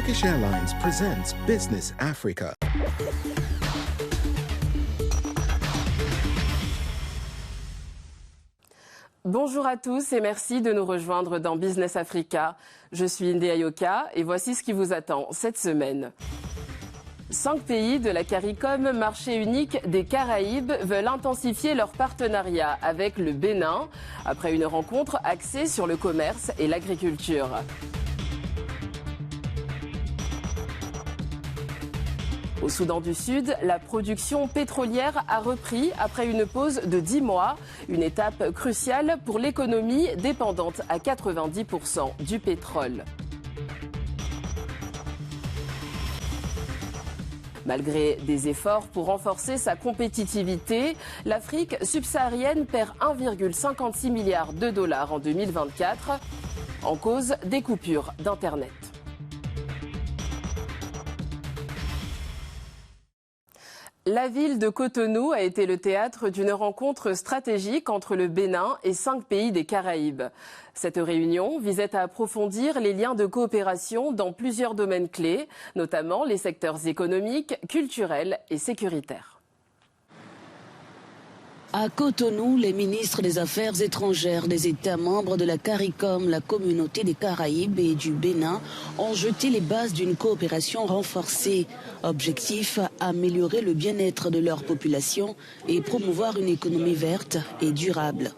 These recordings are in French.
Turkish Airlines presents Business Africa. Bonjour à tous et merci de nous rejoindre dans Business Africa. Je suis Ndé Ayoka et voici ce qui vous attend cette semaine. 5 pays de la CARICOM, marché unique des Caraïbes, veulent intensifier leur partenariat avec le Bénin après une rencontre axée sur le commerce et l'agriculture. Au Soudan du Sud, la production pétrolière a repris après une pause de 10 mois, une étape cruciale pour l'économie dépendante à 90% du pétrole. Malgré des efforts pour renforcer sa compétitivité, l'Afrique subsaharienne perd 1,56 milliard de dollars en 2024, en cause des coupures d'Internet. La ville de Cotonou a été le théâtre d'une rencontre stratégique entre le Bénin et 5 pays des Caraïbes. Cette réunion visait à approfondir les liens de coopération dans plusieurs domaines clés, notamment les secteurs économiques, culturels et sécuritaires. À Cotonou, les ministres des Affaires étrangères des États membres de la CARICOM, la communauté des Caraïbes et du Bénin ont jeté les bases d'une coopération renforcée. Objectif, améliorer le bien-être de leur population et promouvoir une économie verte et durable.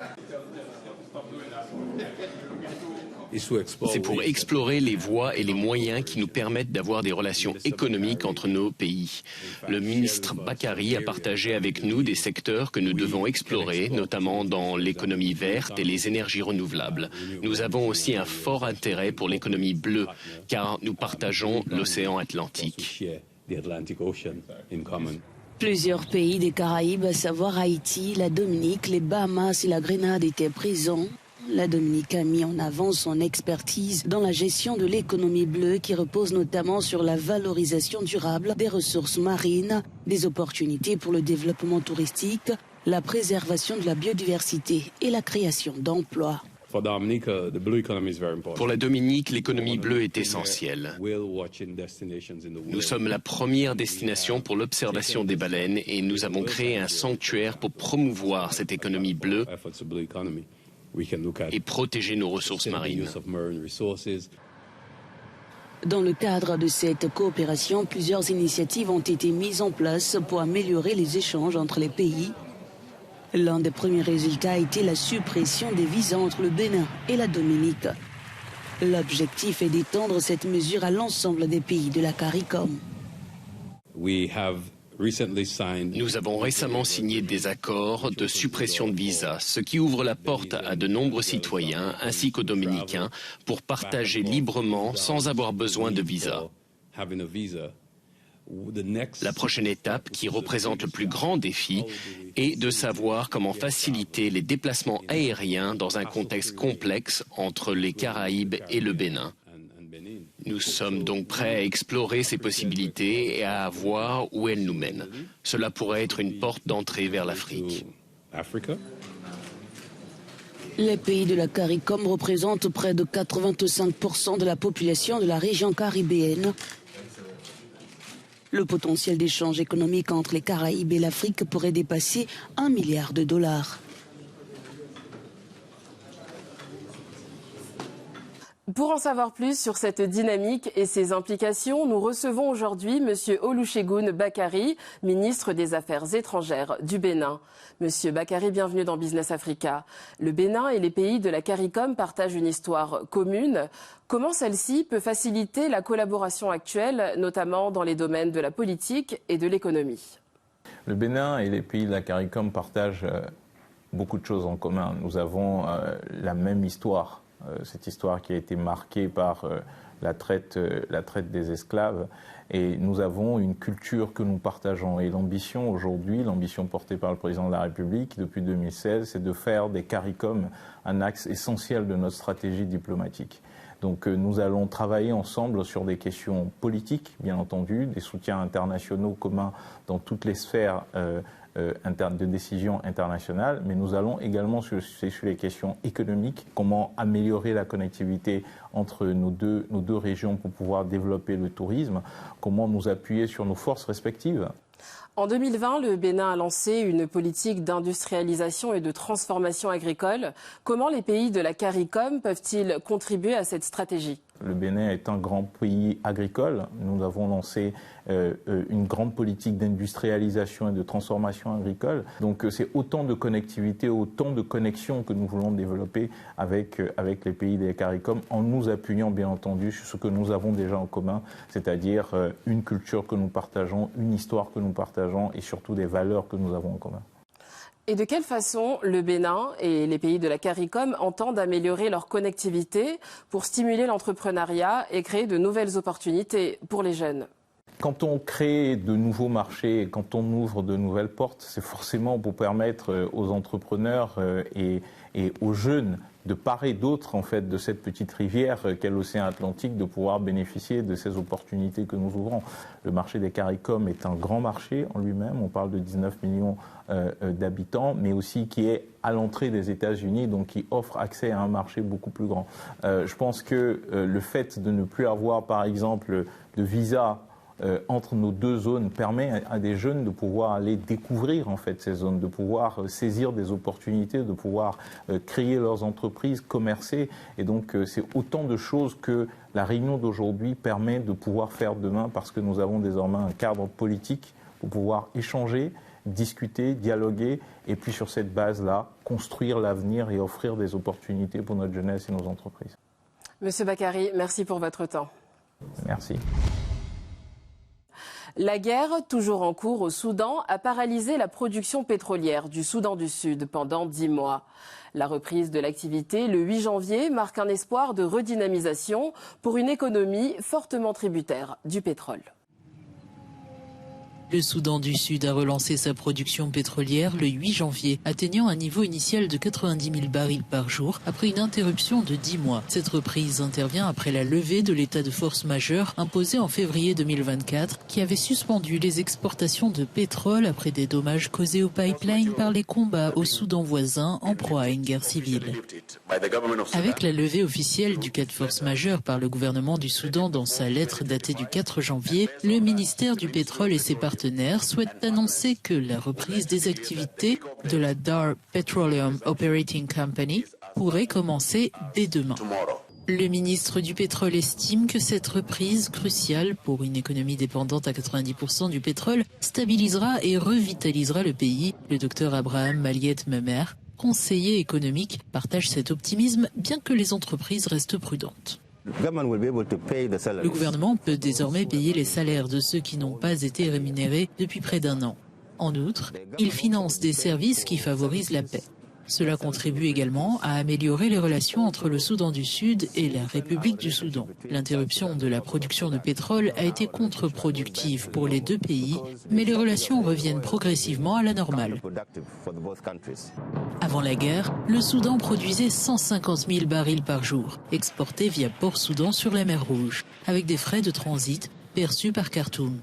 C'est pour explorer les voies et les moyens qui nous permettent d'avoir des relations économiques entre nos pays. Le ministre Bakary a partagé avec nous des secteurs que nous devons explorer, notamment dans l'économie verte et les énergies renouvelables. Nous avons aussi un fort intérêt pour l'économie bleue, car nous partageons l'océan Atlantique. Plusieurs pays des Caraïbes, à savoir Haïti, la Dominique, les Bahamas et la Grenade étaient présents. La Dominique a mis en avant son expertise dans la gestion de l'économie bleue qui repose notamment sur la valorisation durable des ressources marines, des opportunités pour le développement touristique, la préservation de la biodiversité et la création d'emplois. Pour la Dominique, l'économie bleue est essentielle. Nous sommes la première destination pour l'observation des baleines et nous avons créé un sanctuaire pour promouvoir cette économie bleue et protéger nos ressources marines. Dans le cadre de cette coopération, plusieurs initiatives ont été mises en place pour améliorer les échanges entre les pays. L'un des premiers résultats a été la suppression des visas entre le Bénin et la Dominique. L'objectif est d'étendre cette mesure à l'ensemble des pays de la CARICOM. Nous avons récemment signé des accords de suppression de visas, ce qui ouvre la porte à de nombreux citoyens ainsi qu'aux Dominicains pour partager librement sans avoir besoin de visa. La prochaine étape, qui représente le plus grand défi, est de savoir comment faciliter les déplacements aériens dans un contexte complexe entre les Caraïbes et le Bénin. Nous sommes donc prêts à explorer ces possibilités et à voir où elles nous mènent. Cela pourrait être une porte d'entrée vers l'Afrique. Les pays de la CARICOM représentent près de 85% de la population de la région caribéenne. Le potentiel d'échange économique entre les Caraïbes et l'Afrique pourrait dépasser 1 milliard de dollars. Pour en savoir plus sur cette dynamique et ses implications, nous recevons aujourd'hui M. Olusegun Bakary, ministre des Affaires étrangères du Bénin. Monsieur Bakary, bienvenue dans Business Africa. Le Bénin et les pays de la CARICOM partagent une histoire commune. Comment celle-ci peut faciliter la collaboration actuelle, notamment dans les domaines de la politique et de l'économie? Le Bénin et les pays de la CARICOM partagent beaucoup de choses en commun. Nous avons la même histoire. Cette histoire qui a été marquée par la traite des esclaves. Et nous avons une culture que nous partageons. Et l'ambition aujourd'hui, l'ambition portée par le président de la République depuis 2016, c'est de faire des CARICOM un axe essentiel de notre stratégie diplomatique. Donc nous allons travailler ensemble sur des questions politiques, bien entendu, des soutiens internationaux communs dans toutes les sphères de décisions internationales, mais nous allons également sur les questions économiques, comment améliorer la connectivité entre nos deux régions pour pouvoir développer le tourisme, comment nous appuyer sur nos forces respectives. En 2020, le Bénin a lancé une politique d'industrialisation et de transformation agricole. Comment les pays de la CARICOM peuvent-ils contribuer à cette stratégie ? Le Bénin est un grand pays agricole. Nous avons lancé une grande politique d'industrialisation et de transformation agricole. Donc c'est autant de connectivité, autant de connexions que nous voulons développer avec les pays des CARICOM en nous appuyant bien entendu sur ce que nous avons déjà en commun, c'est-à-dire une culture que nous partageons, une histoire que nous partageons et surtout des valeurs que nous avons en commun. Et de quelle façon le Bénin et les pays de la CARICOM entendent améliorer leur connectivité pour stimuler l'entrepreneuriat et créer de nouvelles opportunités pour les jeunes ? Quand on crée de nouveaux marchés, quand on ouvre de nouvelles portes, c'est forcément pour permettre aux entrepreneurs et aux jeunes de part et d'autre en fait de cette petite rivière qu'est l'océan Atlantique, de pouvoir bénéficier de ces opportunités que nous ouvrons. Le marché des CARICOM est un grand marché en lui-même, on parle de 19 millions d'habitants, mais aussi qui est à l'entrée des États-Unis, donc qui offre accès à un marché beaucoup plus grand. Je pense que le fait de ne plus avoir par exemple de visa entre nos deux zones permet à des jeunes de pouvoir aller découvrir en fait ces zones, de pouvoir saisir des opportunités, de pouvoir créer leurs entreprises, commercer. Et donc c'est autant de choses que la réunion d'aujourd'hui permet de pouvoir faire demain, parce que nous avons désormais un cadre politique pour pouvoir échanger, discuter, dialoguer, et puis sur cette base-là, construire l'avenir et offrir des opportunités pour notre jeunesse et nos entreprises. Monsieur Bakary, merci pour votre temps. Merci. La guerre, toujours en cours au Soudan, a paralysé la production pétrolière du Soudan du Sud pendant 10 mois. La reprise de l'activité le 8 janvier marque un espoir de redynamisation pour une économie fortement tributaire du pétrole. Le Soudan du Sud a relancé sa production pétrolière le 8 janvier, atteignant un niveau initial de 90 000 barils par jour après une interruption de 10 mois. Cette reprise intervient après la levée de l'état de force majeure imposé en février 2024, qui avait suspendu les exportations de pétrole après des dommages causés au pipeline par les combats au Soudan voisin en proie à une guerre civile. Avec la levée officielle du cas de force majeure par le gouvernement du Soudan dans sa lettre datée du 4 janvier, le ministère du pétrole et ses partenaires souhaitent annoncer que la reprise des activités de la Dar Petroleum Operating Company pourrait commencer dès demain. Le ministre du Pétrole estime que cette reprise, cruciale pour une économie dépendante à 90% du pétrole, stabilisera et revitalisera le pays. Le docteur Abraham Maliet Memer, conseiller économique, partage cet optimisme, bien que les entreprises restent prudentes. Le gouvernement peut désormais payer les salaires de ceux qui n'ont pas été rémunérés depuis près d'un an. En outre, il finance des services qui favorisent la paix. Cela contribue également à améliorer les relations entre le Soudan du Sud et la République du Soudan. L'interruption de la production de pétrole a été contre-productive pour les deux pays, mais les relations reviennent progressivement à la normale. Avant la guerre, le Soudan produisait 150 000 barils par jour, exportés via Port Soudan sur la mer Rouge, avec des frais de transit perçus par Khartoum.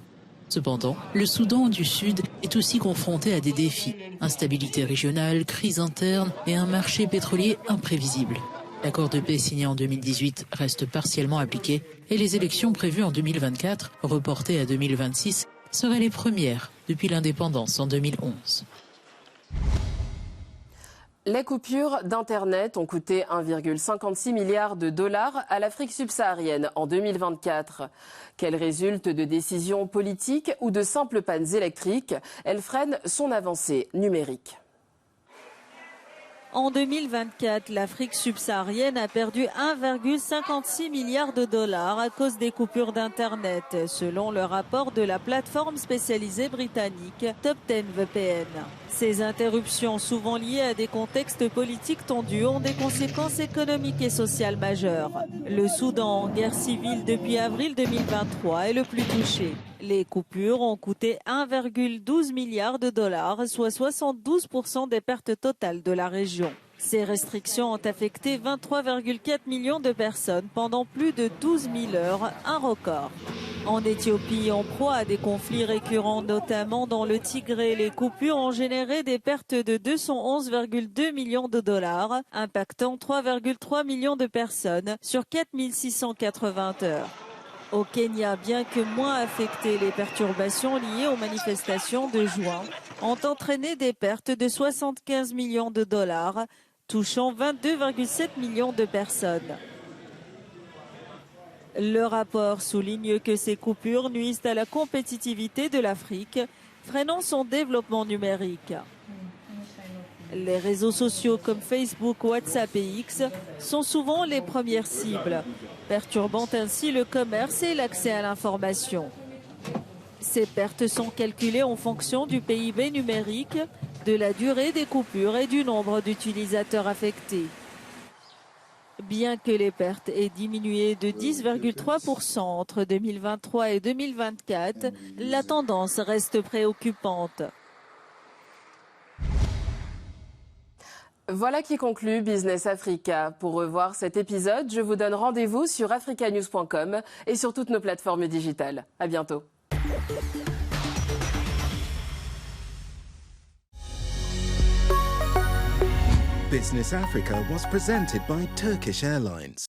Cependant, le Soudan du Sud est aussi confronté à des défis. Instabilité régionale, crise interne et un marché pétrolier imprévisible. L'accord de paix signé en 2018 reste partiellement appliqué et les élections prévues en 2024, reportées à 2026, seraient les premières depuis l'indépendance en 2011. Les coupures d'Internet ont coûté 1,56 milliard de dollars à l'Afrique subsaharienne en 2024. Qu'elles résultent de décisions politiques ou de simples pannes électriques, elles freinent son avancée numérique. En 2024, l'Afrique subsaharienne a perdu 1,56 milliard de dollars à cause des coupures d'Internet, selon le rapport de la plateforme spécialisée britannique Top 10 VPN. Ces interruptions, souvent liées à des contextes politiques tendus, ont des conséquences économiques et sociales majeures. Le Soudan, en guerre civile depuis avril 2023, est le plus touché. Les coupures ont coûté 1,12 milliard de dollars, soit 72% des pertes totales de la région. Ces restrictions ont affecté 23,4 millions de personnes pendant plus de 12 000 heures, un record. En Éthiopie, en proie à des conflits récurrents, notamment dans le Tigré, les coupures ont généré des pertes de 211,2 millions de dollars, impactant 3,3 millions de personnes sur 4680 heures. Au Kenya, bien que moins affectées, les perturbations liées aux manifestations de juin ont entraîné des pertes de 75 millions de dollars, touchant 22,7 millions de personnes. Le rapport souligne que ces coupures nuisent à la compétitivité de l'Afrique, freinant son développement numérique. Les réseaux sociaux comme Facebook, WhatsApp et X sont souvent les premières cibles, perturbant ainsi le commerce et l'accès à l'information. Ces pertes sont calculées en fonction du PIB numérique, de la durée des coupures et du nombre d'utilisateurs affectés. Bien que les pertes aient diminué de 10,3% entre 2023 et 2024, la tendance reste préoccupante. Voilà qui conclut Business Africa. Pour revoir cet épisode, je vous donne rendez-vous sur africanews.com et sur toutes nos plateformes digitales. À bientôt. Business Africa was presented by Turkish Airlines.